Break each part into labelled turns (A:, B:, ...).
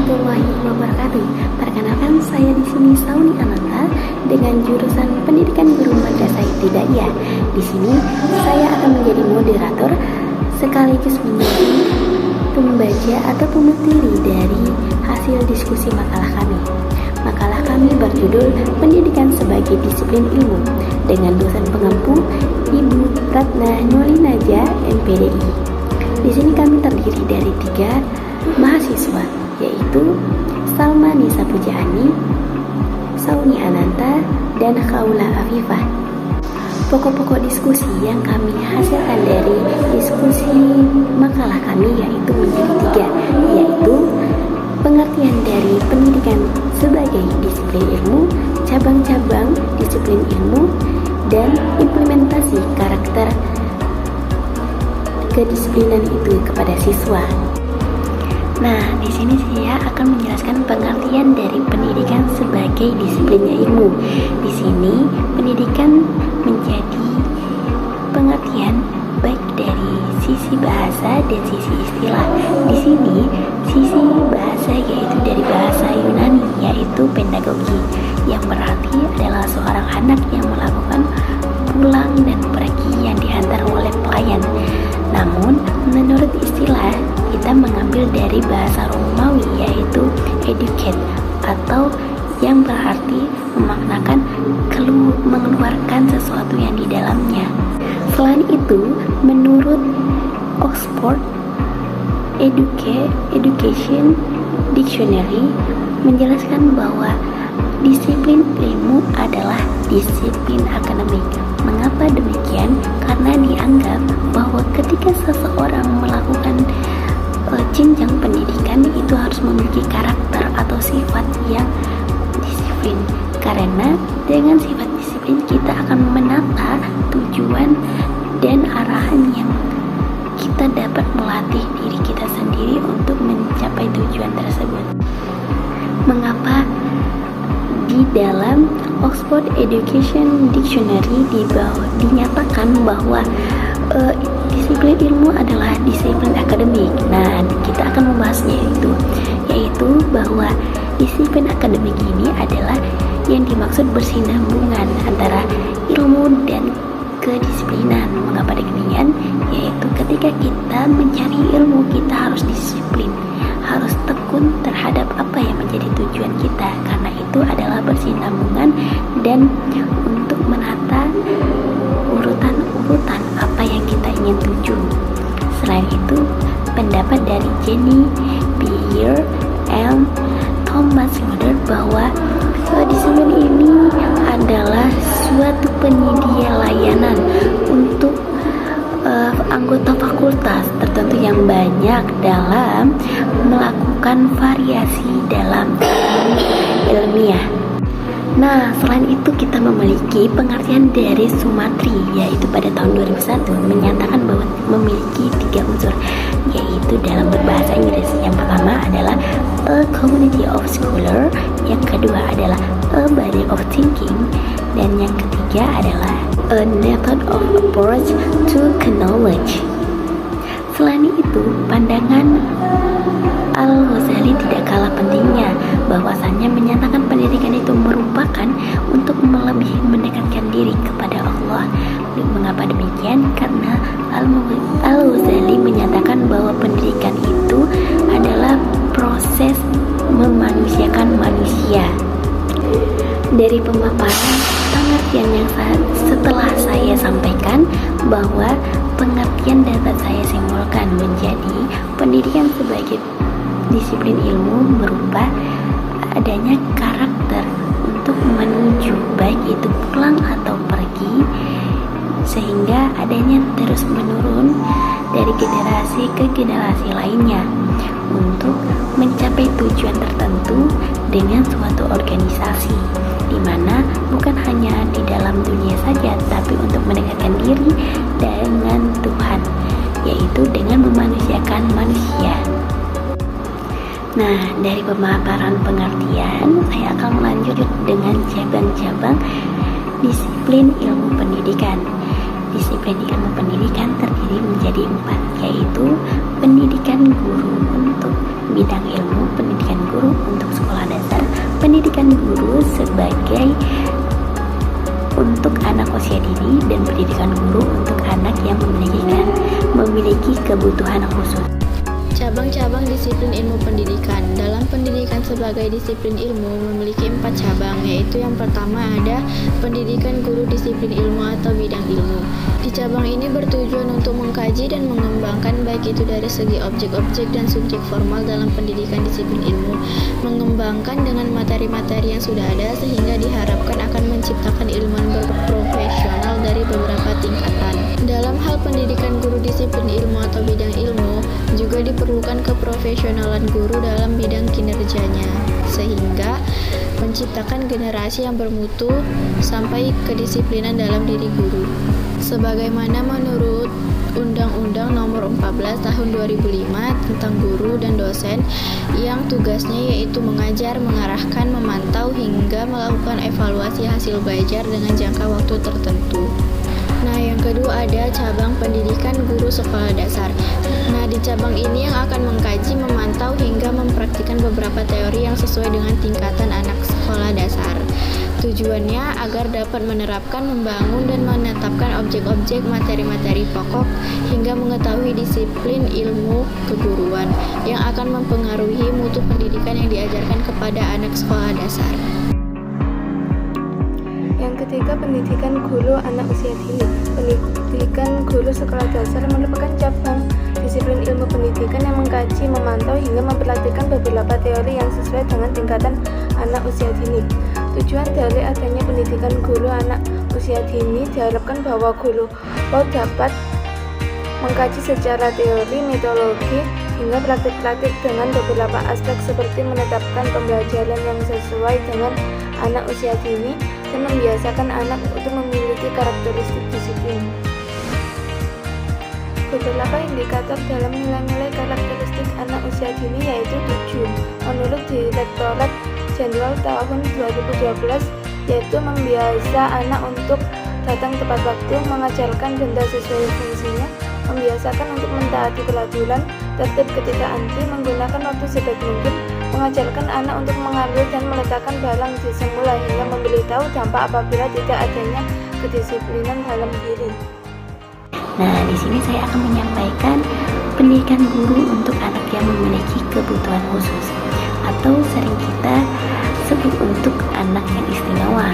A: warahmatullahi wabarakatuh. Perkenalkan, saya di sini Sauni Ananta dengan jurusan Pendidikan Guru Madrasah Ibtidaiyah. Di sini saya akan menjadi moderator sekaligus menjadi pembaca atau pemateri dari hasil diskusi makalah kami. Makalah kami berjudul Pendidikan sebagai Disiplin Ilmu dengan dosen pengampu Ibu Ratna Nolinaja, MPDI. Di sini kami terdiri dari 3 mahasiswa, yaitu Salma Nisa Pujaani, Sauni Ananta, dan Khawla Afifah. Pokok-pokok diskusi yang kami hasilkan dari diskusi makalah kami yaitu menjadi 3, yaitu pengertian dari pendidikan sebagai disiplin ilmu, cabang-cabang disiplin ilmu, dan implementasi karakter kedisiplinan itu kepada siswa. Nah, di sini saya akan menjelaskan pengertian dari pendidikan sebagai disiplinnya ilmu. Di sini pendidikan menjadi pengertian baik dari sisi bahasa dan sisi istilah. Di sini sisi bahasa yaitu dari bahasa Yunani yaitu pedagogi, yang berarti adalah seorang anak yang melakukan pulang dan pergi yang diantar oleh pelayan. Namun menurut istilah kita mengambil dari bahasa Romawi yaitu educate, atau yang berarti memaknakan mengeluarkan sesuatu yang di dalamnya. Selain itu, menurut Oxford Education Dictionary menjelaskan bahwa disiplin ilmu adalah disiplin akademik. Mengapa demikian? Karena dianggap bahwa ketika seseorang melakukan jenjang pendidikan itu harus memiliki karakter atau sifat yang disiplin. Karena dengan sifat disiplin kita akan menata tujuan dan arahan yang kita dapat melatih diri kita sendiri untuk mencapai tujuan tersebut. Mengapa di dalam Oxford Education Dictionary dinyatakan bahwa disiplin ilmu adalah disiplin akademik. Nah, kita akan membahasnya yaitu bahwa disiplin akademik ini adalah yang dimaksud bersinambungan antara ilmu dan kedisiplinan. Mengapa demikian? Yaitu ketika kita mencari ilmu, kita harus disiplin, harus tekun terhadap apa yang menjadi tujuan kita, karena itu adalah bersinambungan dan untuk menata urutan-urutan apa yang kita ingin tuju. Selain itu, pendapat dari Jenny Beer and Thomas Loder bahwa disiplin ini adalah suatu penyedia layanan untuk anggota fakultas tertentu yang banyak dalam melakukan variasi dalam ilmiah. Nah, selain itu kita memiliki pengertian dari Sumatri, yaitu pada tahun 2001 menyatakan bahwa memiliki 3 unsur, yaitu dalam berbahasa Inggris. Yang pertama adalah a community of scholar, yang kedua adalah a body of thinking, dan yang ketiga adalah a method of approach to knowledge. Selain itu, pandangan Al-Ghazali tidak kalah pentingnya, bahwasannya menyatakan pendidikan itu merupakan untuk lebih mendekatkan diri kepada Allah. Mengapa demikian? Karena Al-Ghazali menyatakan bahwa pendidikan itu adalah proses memanusiakan manusia. Dari pemaparan pengertian yang setelah saya sampaikan, bahwa pengertian dapat saya simpulkan menjadi pendidikan sebagai disiplin ilmu berupa adanya karakter untuk menuju baik itu pulang atau pergi, sehingga adanya terus menurun dari generasi ke generasi lainnya untuk mencapai tujuan tertentu dengan suatu organisasi, di mana bukan hanya di dalam dunia saja, tapi untuk mendekatkan diri dengan Tuhan, yaitu dengan memanusiakan manusia. Nah, dari pemaparan pengertian, saya akan melanjut dengan cabang-cabang disiplin ilmu pendidikan. Disiplin ilmu pendidikan terdiri menjadi 4, yaitu pendidikan guru untuk bidang ilmu pendidikan guru memiliki kebutuhan khusus.
B: Cabang-cabang disiplin ilmu pendidikan. Dalam pendidikan sebagai disiplin ilmu memiliki 4 cabang, yaitu yang pertama ada pendidikan guru disiplin ilmu atau bidang ilmu. Di cabang ini bertujuan untuk mengkaji dan mengembangkan baik itu dari segi objek-objek dan subjek formal dalam pendidikan disiplin ilmu, mengembangkan dengan materi-materi yang sudah ada sehingga diharapkan akan menciptakan ilmuwan berprofesional dari beberapa tingkatan. Dalam hal pendidikan guru disiplin ilmu atau bidang ilmu juga diperlukan keprofesionalan guru dalam bidang kinerjanya, sehingga menciptakan generasi yang bermutu sampai kedisiplinan dalam diri guru. Sebagaimana menurut Undang-Undang Nomor 14 Tahun 2005 tentang guru dan dosen yang tugasnya yaitu mengajar, mengarahkan, memantau, hingga melakukan evaluasi hasil belajar dengan jangka waktu tertentu. Nah, yang kedua ada cabang pendidikan guru sekolah dasar. Nah, di cabang ini yang akan mengkaji, memantau, hingga mempraktikkan beberapa teori yang sesuai dengan tingkatan anak sekolah dasar. Tujuannya agar dapat menerapkan, membangun, dan menetapkan objek-objek materi-materi pokok hingga mengetahui disiplin ilmu keguruan yang akan mempengaruhi mutu pendidikan yang diajarkan kepada anak sekolah dasar.
C: Yang ketiga, pendidikan guru anak usia dini. Pendidikan guru sekolah dasar merupakan cabang disiplin ilmu pendidikan yang mengkaji, memantau, hingga mempraktikkan beberapa teori yang sesuai dengan tingkatan anak usia dini. Tujuan dari adanya pendidikan guru anak usia dini diharapkan bahwa guru dapat mengkaji secara teori, metodologi, hingga praktik-praktik dengan beberapa aspek seperti menetapkan pembelajaran yang sesuai dengan anak usia dini dan membiasakan anak untuk memiliki karakteristik disiplin. Beberapa indikator dalam nilai-nilai karakteristik anak usia dini yaitu 7 menurut Direktorat Jenderal tahun 2012, yaitu membiasa anak untuk datang tepat waktu, mengajarkan benda sesuai fungsinya, membiasakan untuk mentaati peraturan, tertib ketika antri, menggunakan waktu sebaik mungkin, mengajarkan anak untuk mengambil dan meletakkan barang di semula hingga memberitahu dampak apabila tidak adanya kedisiplinan dalam diri.
A: Nah, di sini saya akan menyampaikan pendidikan guru untuk anak yang memiliki kebutuhan khusus atau sering kita sebut untuk anak yang istimewa.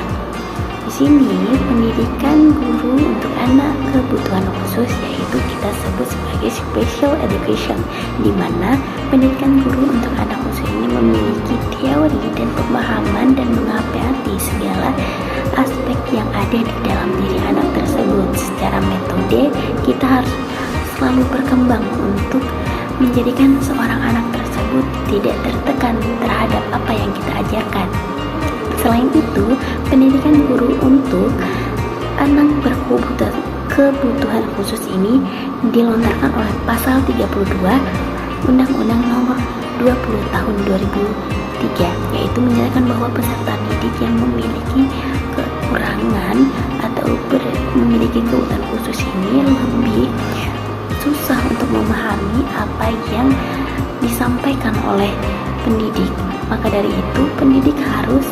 A: Di sini pendidikan guru untuk anak kebutuhan khusus yaitu kita sebut sebagai special education, di mana pendidikan guru untuk anak khusus ini memiliki teori dan pemahaman dan mengamati segala aspek yang ada di dalam diri anak tersebut. Secara metode kita harus selalu berkembang untuk menjadikan seorang anak tersebut tidak tertekan terhadap apa yang kita ajarkan. Selain itu, pendidikan guru untuk anak berkebutuhan khusus ini dilontarkan oleh pasal 32 Undang-Undang Nomor 20 Tahun 2003, yaitu menjelaskan bahwa peserta didik yang memiliki kekurangan atau memiliki kebutuhan khusus ini lebih susah untuk memahami apa yang disampaikan oleh pendidik. Maka dari itu, pendidik harus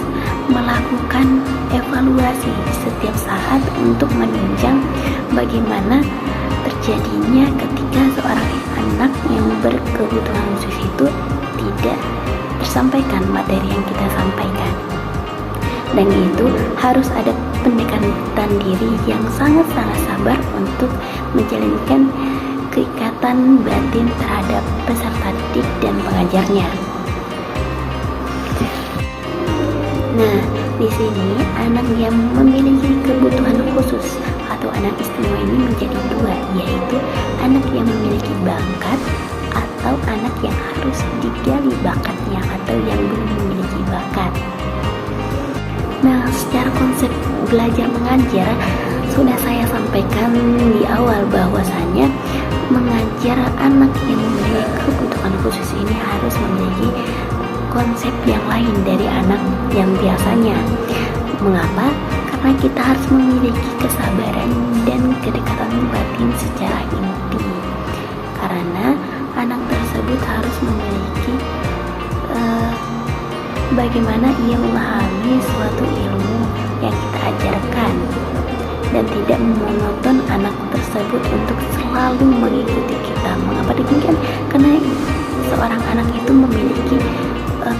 A: melakukan evaluasi setiap saat untuk menunjang bagaimana terjadinya ketika seorang anak yang berkebutuhan khusus itu tidak tersampaikan materi yang kita sampaikan. Dan itu harus ada pendekatan diri yang sangat-sangat sabar untuk menjalinkan keikatan batin terhadap peserta didik dan pengajarnya. Nah, di sini anak yang memiliki kebutuhan khusus atau anak istimewa ini menjadi dua, yaitu anak yang memiliki bakat atau anak yang harus digali bakatnya atau yang belum memiliki bakat. Nah, secara konsep belajar mengajar sudah saya sampaikan di awal bahwasanya mengajar anak yang memiliki kebutuhan khusus ini harus memiliki konsep yang lain dari anak yang biasanya. Mengapa? Karena kita harus memiliki kesabaran dan kedekatan batin secara inti. Karena anak tersebut harus memiliki bagaimana ia memahami suatu ilmu yang kita ajarkan. dan tidak memonoton anak tersebut untuk selalu mengikuti kita. Mengapa demikian? Karena seorang anak itu memiliki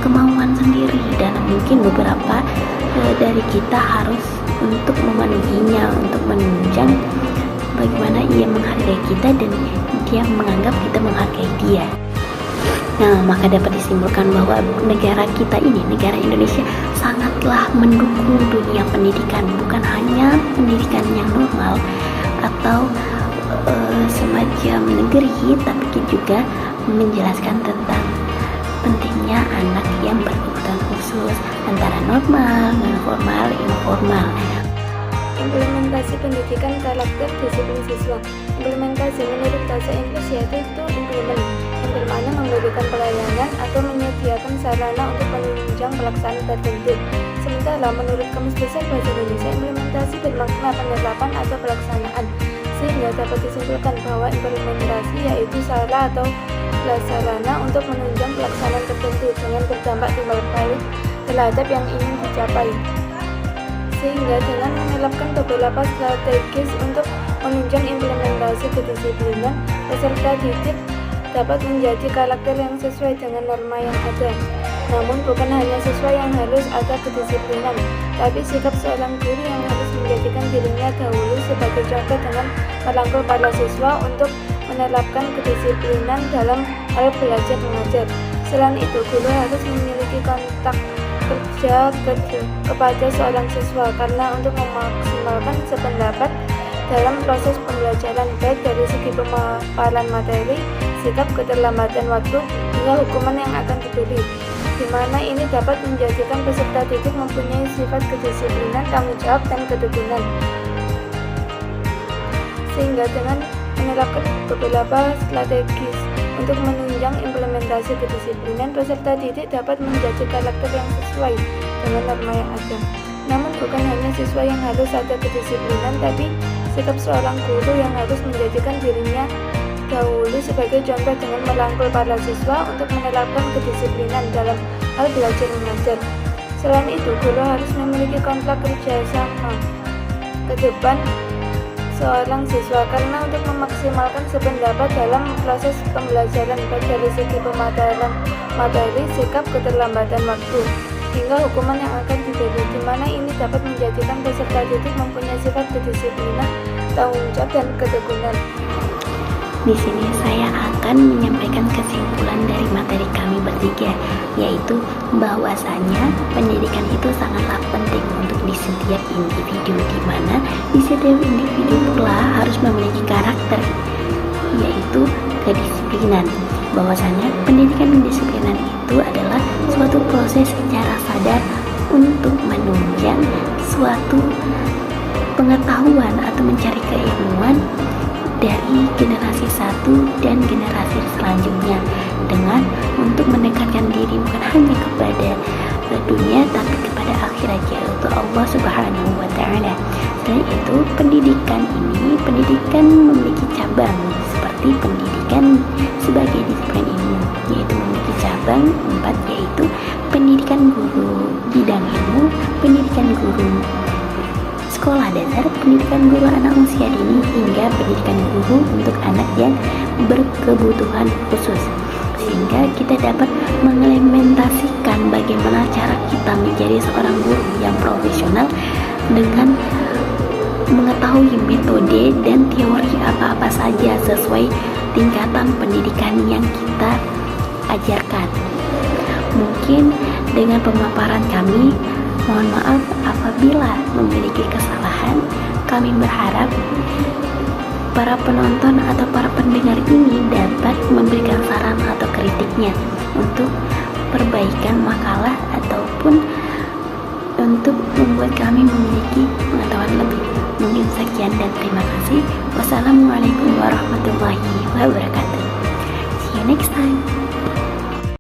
A: kemauan sendiri, dan mungkin beberapa dari kita harus untuk memenuhinya, untuk menunjang bagaimana ia menghargai kita dan dia menganggap kita menghargai dia. Nah, maka dapat disimpulkan bahwa negara kita ini, negara Indonesia, sangatlah mendukung dunia pendidikan, bukan hanya pendidikan yang normal atau semacam negeri, tapi juga menjelaskan tentang pentingnya anak yang berkebutuhan khusus antara normal, non-formal, informal.
C: Implementasi pendidikan karakter disiplin siswa. Implementasi menurut bahasa Inggris yaitu implement, yang bermakna memberikan pelayanan atau menyediakan sarana untuk penunjang pelaksanaan tertentu. Sementara menurut Kamus Besar Bahasa Indonesia, implementasi bermakna penerapan atau pelaksanaan, sehingga dapat disimpulkan bahwa implementasi yaitu sarana atau sarana untuk menunjang pelaksanaan tertentu dengan berdampak timbal balik terhadap yang ingin dicapai, sehingga dengan menetapkan beberapa strategis untuk menunjang implementasi kedisiplinan, peserta didik dapat menjadi karakter yang sesuai dengan norma yang ada. Namun bukan hanya siswa yang harus ada kedisiplinan, tapi sikap seorang guru yang harus menjadikan dirinya dahulu sebagai contoh dengan merangkul para siswa untuk menerapkan kedisiplinan dalam hal belajar mengajar. Selain itu, guru harus memiliki kontak kerja kepada seorang siswa karena untuk memaksimalkan sependapat dalam proses pembelajaran, baik dari segi pemaparan materi, sikap keterlambatan waktu, hingga hukuman yang akan diberi, di mana ini dapat menjadikan peserta didik mempunyai sifat kedisiplinan, tanggung jawab, dan ketekunan. Sehingga dengan menerapkan beberapa strategis untuk menunjang implementasi kedisiplinan, peserta didik dapat menjadi karakter yang sesuai dengan norma yang ada. Namun bukan hanya siswa yang harus ada kedisiplinan, tapi sikap seorang guru yang harus menjadikan dirinya dahulu sebagai contoh dengan merangkul para siswa untuk menerapkan kedisiplinan dalam hal belajar mengajar. Selain itu, guru harus memiliki kontrak kerjasama ke depan seorang siswa karena untuk memaksimalkan sependapat dalam proses pembelajaran, baik dari segi pemaparan materi, sikap keterlambatan waktu, hingga hukuman yang akan diberi, di mana ini dapat menjadikan peserta didik mempunyai sifat kedisiplinan, tanggung jawab, dan ketekunan.
A: Di sini saya akan menyampaikan kesimpulan dari materi kami bertiga, yaitu bahwasanya pendidikan itu sangatlah penting untuk di setiap individu, di mana di setiap individu pula harus memiliki karakter, yaitu kedisiplinan. Bahwasanya pendidikan kedisiplinan itu adalah suatu proses secara sadar untuk menunjang suatu pengetahuan atau mencari keilmuan dari generasi satu dan generasi selanjutnya, dengan untuk mendekatkan diri bukan hanya kepada dunia tapi kepada akhirat, yaitu Allah Subhanahu wa Ta'ala. Selain itu, pendidikan memiliki cabang seperti pendidikan sebagai disiplin ilmu, yaitu memiliki cabang 4, yaitu pendidikan guru bidang ilmu, pendidikan guru sekolah dasar, pendidikan guru anak usia dini, hingga pendidikan guru untuk anak yang berkebutuhan khusus. Sehingga kita dapat mengimplementasikan bagaimana cara kita menjadi seorang guru yang profesional dengan mengetahui metode dan teori apa-apa saja sesuai tingkatan pendidikan yang kita ajarkan. Mungkin dengan pemaparan kami, mohon maaf apabila memiliki kesalahan. Kami berharap para penonton atau para pendengar ini dapat memberikan saran atau kritiknya untuk perbaikan makalah ataupun untuk membuat kami memiliki pengetahuan lebih. Mungkin sekian dan terima kasih. Wassalamualaikum warahmatullahi wabarakatuh. See you next time.